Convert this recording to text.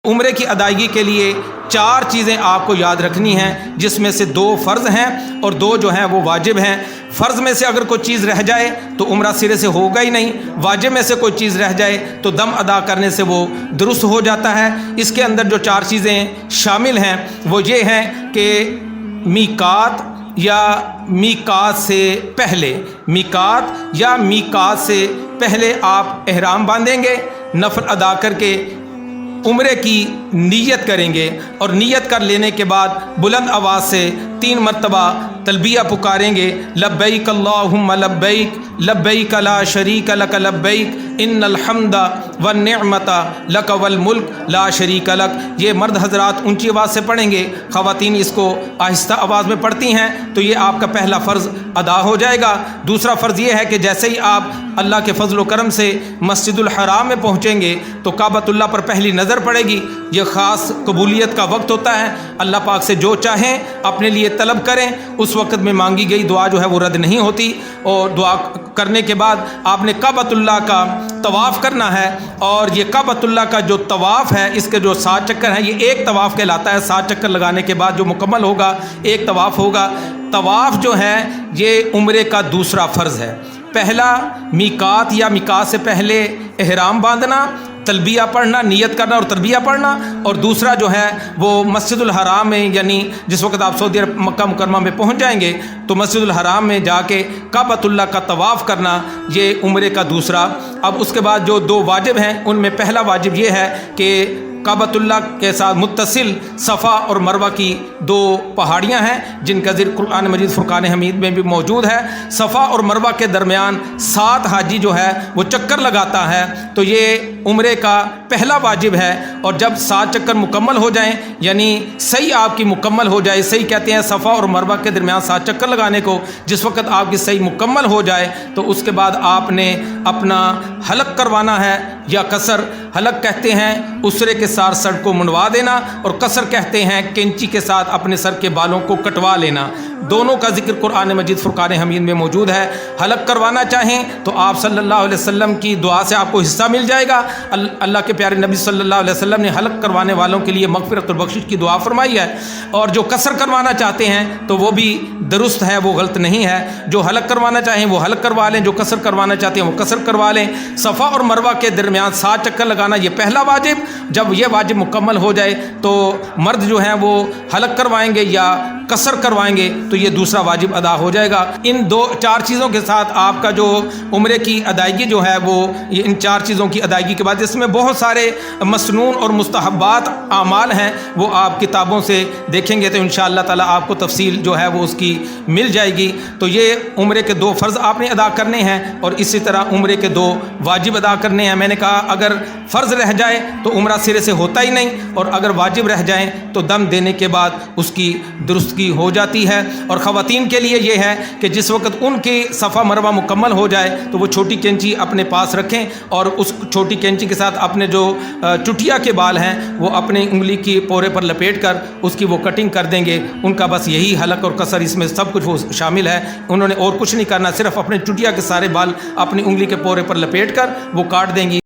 عمرے کی ادائیگی کے لیے 4 چیزیں آپ کو یاد رکھنی ہیں، جس میں سے 2 فرض ہیں اور 2 جو ہیں وہ واجب ہیں۔ فرض میں سے اگر کوئی چیز رہ جائے تو عمرہ سرے سے ہوگا ہی نہیں، واجب میں سے کوئی چیز رہ جائے تو دم ادا کرنے سے وہ درست ہو جاتا ہے۔ اس کے اندر جو 4 چیزیں شامل ہیں وہ یہ ہیں کہ میقات یا میقات سے پہلے، میقات یا میقات سے پہلے آپ احرام باندھیں گے، نفل ادا کر کے عمرے کی نیت کریں گے، اور نیت کر لینے کے بعد بلند آواز سے 3 مرتبہ تلبیہ پکاریں گے، لبیک اللہم لبیک لبیک لا شریک لک لبیک ان الحمد والنعمت لک والملک لا شریک لک۔ یہ مرد حضرات اونچی آواز سے پڑھیں گے، خواتین اس کو آہستہ آواز میں پڑھتی ہیں، تو یہ آپ کا پہلا فرض ادا ہو جائے گا۔ دوسرا فرض یہ ہے کہ جیسے ہی آپ اللہ کے فضل و کرم سے مسجد الحرام میں پہنچیں گے تو کعبۃ اللہ پر پہلی نظر پڑے گی۔ یہ خاص قبولیت کا وقت ہوتا ہے، اللہ پاک سے جو چاہیں اپنے لیے طلب کریں، اس وقت میں مانگی گئی دعا جو ہے وہ رد نہیں ہوتی۔ اور دعا کرنے کے بعد آپ نے کعبۃ اللہ کا طواف کرنا ہے، اور یہ کعبۃ اللہ کا جو طواف ہے اس کے جو 7 چکر ہیں، یہ ایک طواف کہلاتا ہے۔ 7 چکر لگانے کے بعد جو مکمل ہوگا ایک طواف ہوگا۔ طواف جو ہے یہ عمرے کا دوسرا فرض ہے۔ پہلا میقات یا میقات سے پہلے احرام باندھنا، تلبیہ پڑھنا، نیت کرنا اور تلبیہ پڑھنا، اور دوسرا جو ہے وہ مسجد الحرام میں، یعنی جس وقت آپ سعودی عرب مکہ مکرمہ میں پہنچ جائیں گے تو مسجد الحرام میں جا کے کعبۃ اللہ کا طواف کرنا، یہ عمرے کا دوسرا۔ اب اس کے بعد جو 2 واجب ہیں ان میں پہلا واجب یہ ہے کہ کعبۃ اللہ کے ساتھ متصل صفا اور مروہ کی 2 پہاڑیاں ہیں جن کا ذکر قرآن مجید فرقان حمید میں بھی موجود ہے۔ صفا اور مروہ کے درمیان 7 حاجی جو ہے وہ چکر لگاتا ہے، تو یہ عمرے کا پہلا واجب ہے۔ اور جب 7 چکر مکمل ہو جائیں، یعنی صحیح آپ کی مکمل ہو جائے، صحیح کہتے ہیں صفا اور مروہ کے درمیان 7 چکر لگانے کو، جس وقت آپ کی صحیح مکمل ہو جائے تو اس کے بعد آپ نے اپنا حلق کروانا ہے یا قصر۔ حلق کہتے ہیں اسرے کے ساتھ سر کو منڈوا دینا، اور قصر کہتے ہیں کینچی کے ساتھ اپنے سر کے بالوں کو کٹوا لینا۔ دونوں کا ذکر قرآن مجید فرقان حمید میں موجود ہے۔ حلق کروانا چاہیں تو آپ صلی اللہ علیہ وسلم کی دعا سے آپ کو حصہ مل جائے گا۔ اللہ کے پیارے نبی صلی اللہ علیہ وسلم نے حلق کروانے والوں کے لیے مغفرت اور بخشش کی دعا فرمائی ہے۔ اور جو قصر کروانا چاہتے ہیں تو وہ بھی درست ہے، وہ غلط نہیں ہے۔ جو حلق کروانا چاہیں وہ حلق کروا لیں، جو قصر کروانا چاہتے ہیں وہ قصر کروا لیں۔ صفا اور مروہ کے درمیان 7 چکر لگانا یہ پہلا واجب۔ جب یہ واجب مکمل ہو جائے تو مرد جو ہیں وہ حلق کروائیں گے یا قصر کروائیں گے تو یہ دوسرا واجب ادا ہو جائے گا۔ ان 4 چیزوں کے ساتھ آپ کا جو عمرے کی ادائیگی جو ہے وہ ان 4 چیزوں کی ادائیگی کے بعد، اس میں بہت سارے مسنون اور مستحبات اعمال ہیں، وہ آپ کتابوں سے دیکھیں گے تو انشاءاللہ تعالی آپ کو تفصیل جو ہے وہ اس کی مل جائے گی۔ تو یہ عمرے کے 2 فرض آپ نے ادا کرنے ہیں، اور اسی طرح عمرے کے 2 واجب ادا کرنے ہیں۔ میں نے کہا اگر فرض رہ جائے تو عمرہ سرے سے ہوتا ہی نہیں، اور اگر واجب رہ جائیں تو دم دینے کے بعد اس کی درستگی ہو جاتی ہے۔ اور خواتین کے لیے یہ ہے کہ جس وقت ان کی صفا مروہ مکمل ہو جائے تو وہ چھوٹی کینچی اپنے پاس رکھیں، اور اس چھوٹی کینچی کے ساتھ اپنے جو چٹیا کے بال ہیں وہ اپنی انگلی کی پورے پر لپیٹ کر اس کی وہ کٹنگ کر دیں گے۔ ان کا بس یہی حلق اور قصر، اس میں سب کچھ وہ شامل ہے۔ انہوں نے اور کچھ نہیں کرنا، صرف اپنے چٹیا کے سارے بال اپنی انگلی کے پورے پر لپیٹ کر وہ کاٹ دیں گی۔